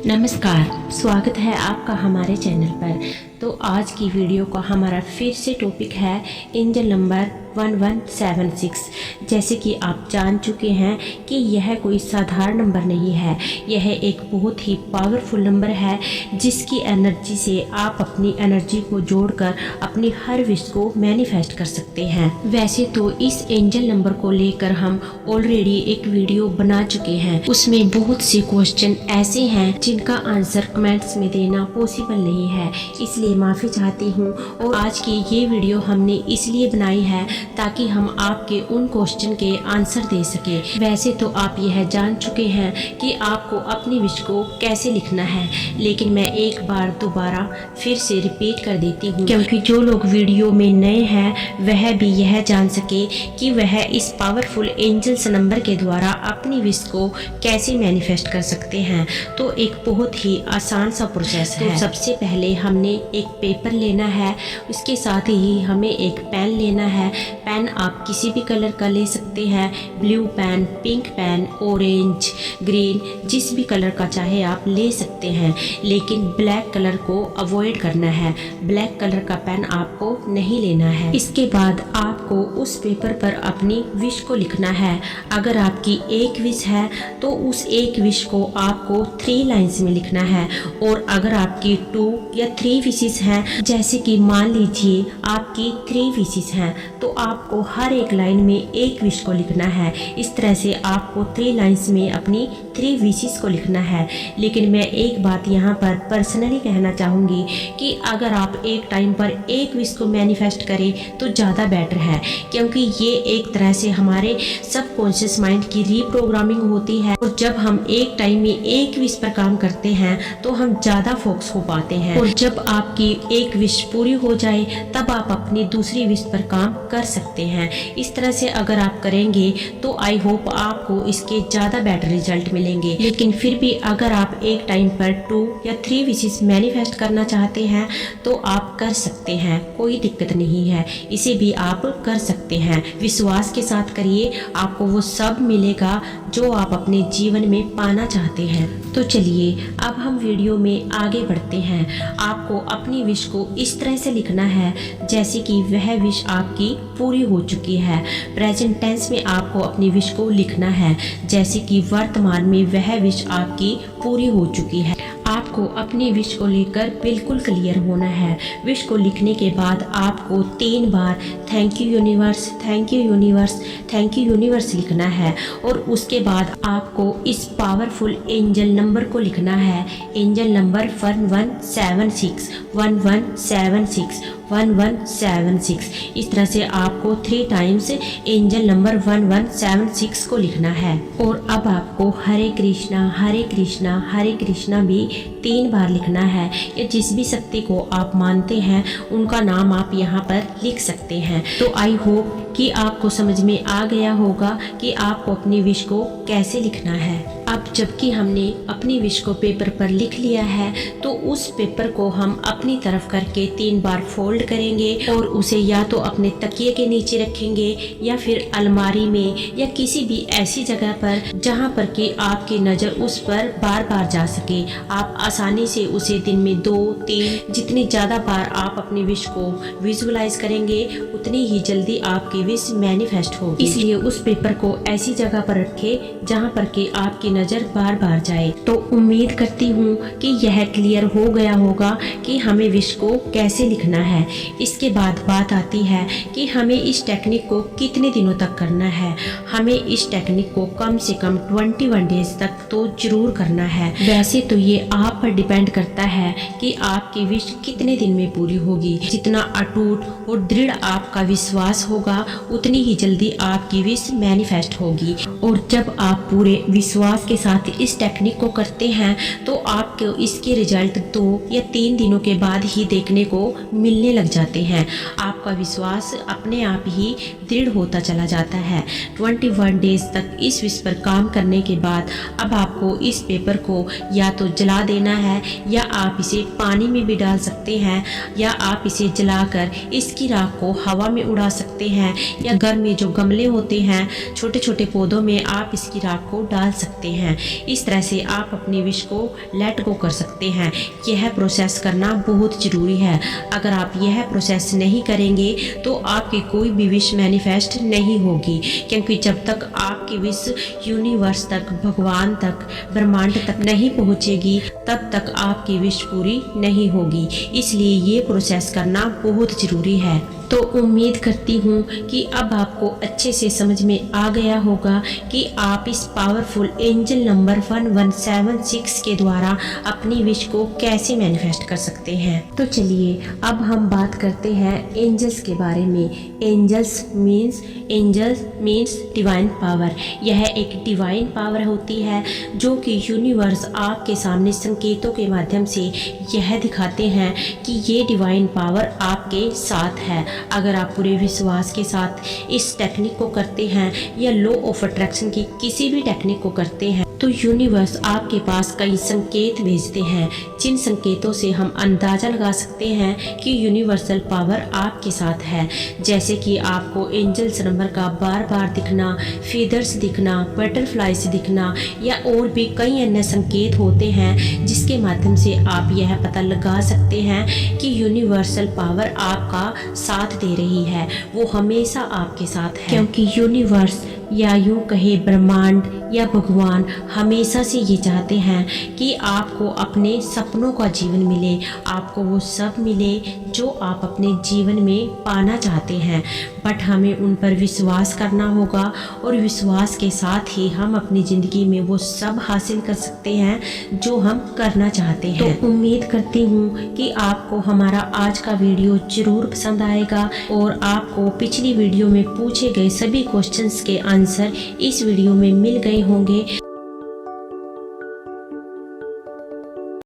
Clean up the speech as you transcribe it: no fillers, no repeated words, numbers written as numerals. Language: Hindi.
नमस्कार, स्वागत है आपका हमारे चैनल पर। तो आज की वीडियो का हमारा फिर से टॉपिक है एंजल नंबर 1176। जैसे कि आप जान चुके हैं कि यह कोई साधारण नंबर नहीं है, यह एक बहुत ही पावरफुल नंबर है जिसकी एनर्जी से आप अपनी एनर्जी को जोड़कर अपनी हर विश को मैनिफेस्ट कर सकते हैं। वैसे तो इस एंजल नंबर को लेकर हम ऑलरेडी एक वीडियो बना चुके हैं, उसमें बहुत से क्वेश्चन ऐसे हैं जिनका आंसर कमेंट्स में देना पॉसिबल नहीं है, इसलिए माफ़ी चाहती हूँ। और आज की ये वीडियो हमने इसलिए बनाई है ताकि हम आपके उन क्वेश्चन के आंसर दे सके। वैसे तो आप यह जान चुके हैं कि आपको अपनी विश को कैसे लिखना है, लेकिन मैं एक बार दोबारा फिर से रिपीट कर देती हूँ क्योंकि जो लोग वीडियो में नए हैं वह भी यह जान सके कि वह इस पावरफुल एंजल्स नंबर के द्वारा अपनी विश को कैसे मैनिफेस्ट कर सकते हैं। तो एक बहुत ही आसान सा प्रोसेस है। तो सबसे पहले हमने एक पेपर लेना है, उसके साथ ही हमें एक पेन लेना है। पेन आप किसी भी कलर का ले सकते हैं, blue pen, pink pen, orange, green, जिस भी कलर का चाहे आप ले सकते हैं, लेकिन ब्लैक कलर को अवॉइड करना है। ब्लैक कलर का पेन आपको नहीं लेना है। इसके बाद आपको उस पेपर पर अपनी विश को लिखना है। अगर आपकी एक विश है तो उस एक विश को आपको 3 लाइन्स में लिखना है, और अगर आपकी 2 या 3 विशेस हैं, जैसे कि मान लीजिए आपकी 3 विशेस हैं, तो आपको हर एक लाइन में एक विश को लिखना है। इस तरह से आपको 3 लाइन्स में अपनी 3 विशेस को लिखना है। लेकिन मैं एक बात यहाँ पर पर्सनली कहना चाहूँगी कि अगर आप एक टाइम पर एक विश को मैनिफेस्ट करें तो ज़्यादा बेटर है, क्योंकि ये एक तरह से हमारे सबकॉन्शियस माइंड की रीप्रोग्रामिंग होती है, और जब हम एक टाइम में एक विश पर काम करते हैं तो हम ज़्यादा फोकस हो पाते हैं, और जब आपकी एक विश पूरी हो जाए तब आप अपनी दूसरी विश पर काम कर सकते हैं। इस तरह से अगर आप करेंगे तो आई होप आपको इसके ज़्यादा बेटर रिजल्ट मिलेंगे। लेकिन फिर भी अगर आप एक टाइम पर 2 या 3 विशेस मैनिफेस्ट करना चाहते हैं तो आप कर सकते हैं, कोई दिक्कत नहीं है, इसे भी आप कर सकते हैं। विश्वास के साथ करिए, आपको वो सब मिलेगा जो आप अपने जीवन में पाना चाहते हैं। तो चलिए अब हम वीडियो में आगे बढ़ते हैं। आपको अपनी विश को इस तरह से लिखना है जैसे कि वह विश आपकी पूरी हो चुकी है। प्रेजेंट टेंस में आपको अपनी विश को लिखना है जैसे कि वर्तमान में वह विश आपकी पूरी हो चुकी है। आपको अपनी विश को लेकर बिल्कुल क्लियर होना है। विश को लिखने के बाद आपको 3 बार thank you universe, thank you universe, thank you universe लिखना है, और उसके बाद आपको इस पावरफुल एंजल नंबर को लिखना है। Angel number 1176 1176 1176। इस तरह से आपको 3 टाइम्स एंजल नंबर 1176 को लिखना है। और अब आपको हरे कृष्णा हरे कृष्णा हरे कृष्णा भी 3 बार लिखना है, या जिस भी शक्ति को आप मानते हैं उनका नाम आप यहाँ पर लिख सकते हैं। तो आई होप कि आपको समझ में आ गया होगा कि आपको अपनी विश को कैसे लिखना है। अब जबकि हमने अपनी विश को पेपर पर लिख लिया है तो उस पेपर को हम अपनी तरफ करके 3 बार फोल्ड करेंगे, और उसे या तो अपने तकिए के नीचे रखेंगे या फिर अलमारी में या किसी भी ऐसी जगह पर जहां पर कि आपकी नज़र उस पर बार बार जा सके। आप आसानी से उसे दिन में 2-3 जितनी ज़्यादा बार आप अपनी विश को विजुअलाइज करेंगे उतनी ही जल्दी आपकी विश मैनिफेस्ट होगी। इसलिए उस पेपर को ऐसी जगह पर रखें जहां पर कि आपकी नज़र बार बार जाए। तो उम्मीद करती हूँ कि यह क्लियर हो गया होगा कि हमें विश को कैसे लिखना है। इसके बाद बात आती है कि हमें इस टेक्निक को कितने दिनों तक करना है। हमें इस टेक्निक को कम से कम 21 डेज तक तो जरूर करना है। वैसे तो ये आप पर डिपेंड करता है कि आपकी विश कितने दिन में पूरी होगी। जितना अटूट और दृढ़ आपका विश्वास होगा उतनी ही जल्दी आपकी विश मैनिफेस्ट होगी। और जब आप पूरे विश्वास के साथ इस टेक्निक को करते हैं तो आपको इसके रिजल्ट 2 या 3 दिनों के बाद ही देखने को मिलने लग जाते हैं। आपको आपका विश्वास अपने आप ही दृढ़ होता चला जाता है। 21 डेज तक इस विश पर काम करने के बाद अब आपको इस पेपर को या तो जला देना है या आप इसे पानी में भी डाल सकते हैं, या आप इसे जलाकर इसकी राख को हवा में उड़ा सकते हैं, या घर में जो गमले होते हैं छोटे छोटे पौधों में आप इसकी राख को डाल सकते हैं। इस तरह से आप अपनी विश को लेट गो कर सकते हैं। यह प्रोसेस करना बहुत ज़रूरी है। अगर आप यह प्रोसेस नहीं करेंगे तो आपकी कोई भी विश मैनिफेस्ट नहीं होगी, क्योंकि जब तक आपकी विश यूनिवर्स तक, भगवान तक, ब्रह्मांड तक नहीं पहुंचेगी तब तक आपकी विश पूरी नहीं होगी। इसलिए ये प्रोसेस करना बहुत ज़रूरी है। तो उम्मीद करती हूँ कि अब आपको अच्छे से समझ में आ गया होगा कि आप इस पावरफुल एंजल नंबर 1176 के द्वारा अपनी विश को कैसे मैनिफेस्ट कर सकते हैं। तो चलिए अब हम बात करते हैं एंजल्स के बारे में। Angels means divine power. यह एक डिवाइन पावर होती है जो कि यूनिवर्स आपके सामने संकेतों के माध्यम से यह दिखाते हैं कि ये डिवाइन पावर आपके साथ है। अगर आप पूरे विश्वास के साथ इस टेक्निक को करते हैं या लॉ ऑफ अट्रैक्शन की किसी भी टेक्निक को करते हैं तो यूनिवर्स आपके पास कई संकेत भेजते हैं, जिन संकेतों से हम अंदाज़ा लगा सकते हैं कि यूनिवर्सल पावर आपके साथ है। जैसे कि आपको एंजल्स नंबर का बार बार दिखना, फीदर्स दिखना, बटरफ्लाइज दिखना, या और भी कई अन्य संकेत होते हैं जिसके माध्यम से आप यह पता लगा सकते हैं कि यूनिवर्सल पावर आपका साथ दे रही है, वो हमेशा आपके साथ है। क्योंकि यूनिवर्स या यूँ कहे ब्रह्मांड या भगवान हमेशा से ये चाहते हैं कि आपको अपने सपनों का जीवन मिले, आपको वो सब मिले जो आप अपने जीवन में पाना चाहते हैं। बट हमें उन पर विश्वास करना होगा और विश्वास के साथ ही हम अपनी ज़िंदगी में वो सब हासिल कर सकते हैं जो हम करना चाहते हैं। तो उम्मीद करती हूँ कि आपको हमारा आज का वीडियो ज़रूर पसंद आएगा और आपको पिछली वीडियो में पूछे गए सभी क्वेश्चंस के आंसर इस वीडियो में मिल गए होंगे।